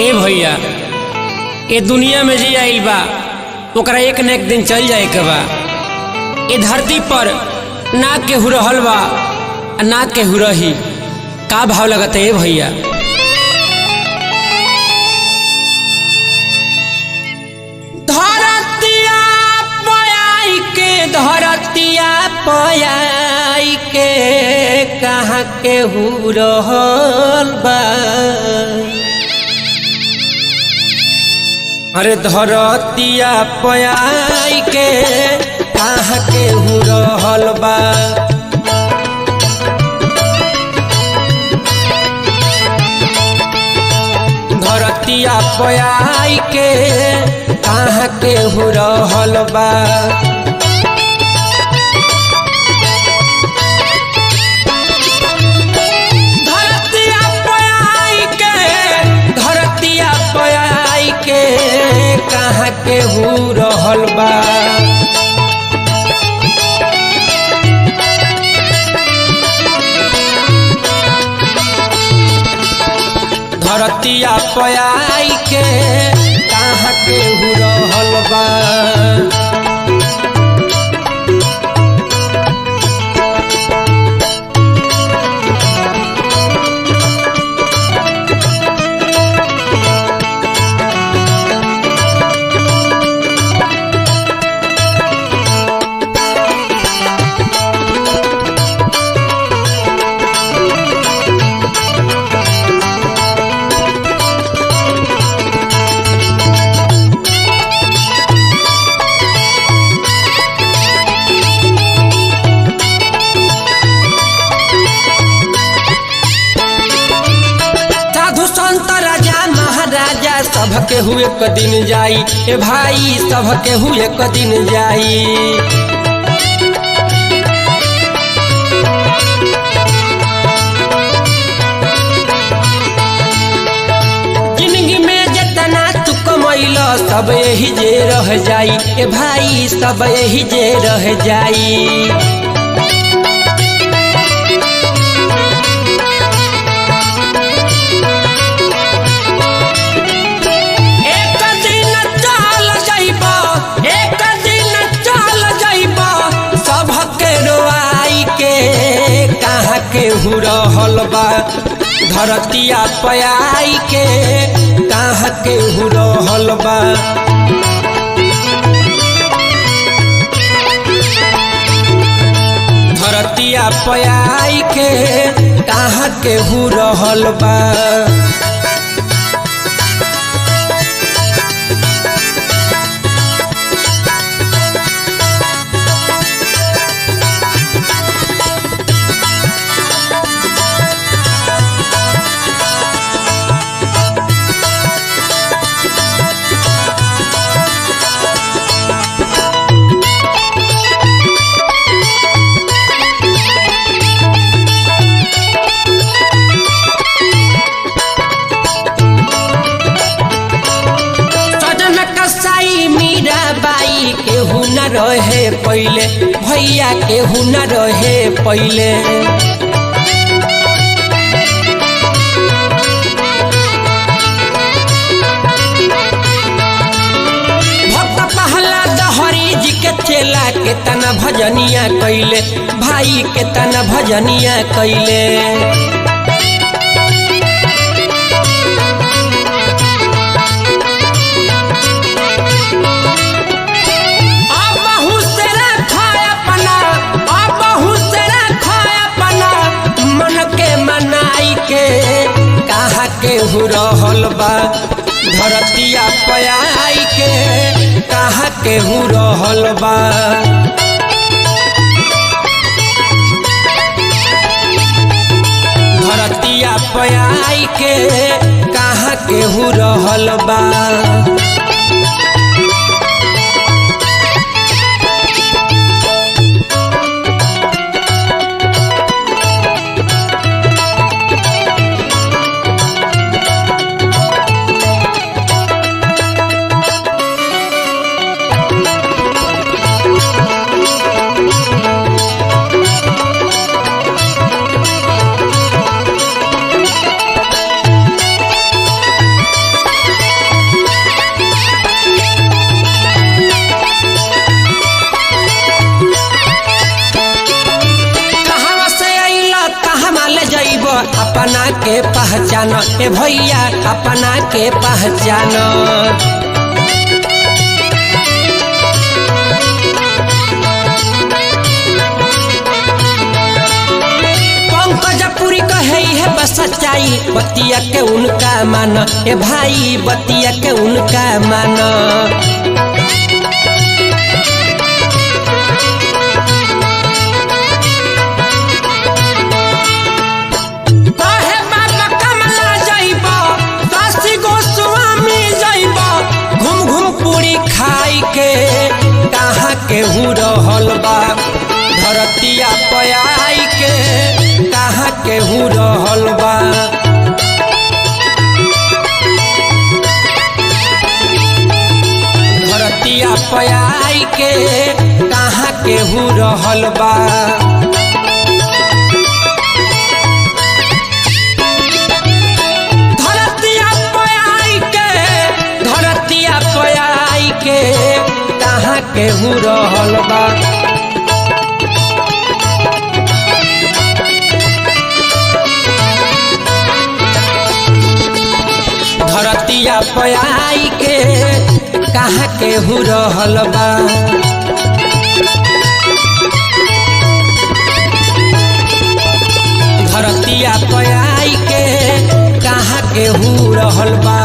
ए भैया ए दुनिया में जी आइल बा ओकरा एक न एक दिन चल जाए के बा। ए धरती पर ना केहू रहल बा ना केहू रही। का भाव लगता है भैया? धरतिया पयाई के कहाँ केहू रहल बा। अरे धरतिया पयाई के कहाँ केहू रहल बा। धरतिया पयाई के कहाँ केहू रहल बा। कहाँ केहू रहल बा। धरतिया पयाई के कहाँ केहू रहल बा। सबके हुए एक दिन जाई ए भाई, सबके हुए एक दिन जाई। जिंदगी में जितना तू कमैला सब यही जे रह जाई ए भाई, सब यही जे रह जाई। केहू रहल बा। धरतिया पयाई के कहाँ केहू रहल बा। धरतिया पयाई के कहाँ केहू रहल बा। बाई केहू न रहे पहले भैया, केहू न रहे पहले। भक्त पहला दहरी जी के चेला के तना भजनिया कैले भाई, के तना भजनिया कैले। केहू रहल बा। धरतिया पयाई के कहाँ केहू रहल बा। धरतिया पयाई के कहाँ केहू रहल बा। के पहचान ए भैया अपना के पहचान। पंकजपुरी कहे है बस सच्चाई बतिया के उनका मान ए भाई बतिया के उनका मान। कहे बाबा कमला जाइब काशी गोस्वामी जाइब घूम घूम पूरी खाई के कहाँ केहू रहल बा धरतिया पयाई के कहाँ केहू रहल बा। धरतिया पयाई के कहाँ केहू रहल बा। धरतिया पयाई के कहाँ केहू रहल बा। धरतिया पयाई के कहाँ केहू रहल बा। धरतिया पयाई के कहाँ केहू रहल बा।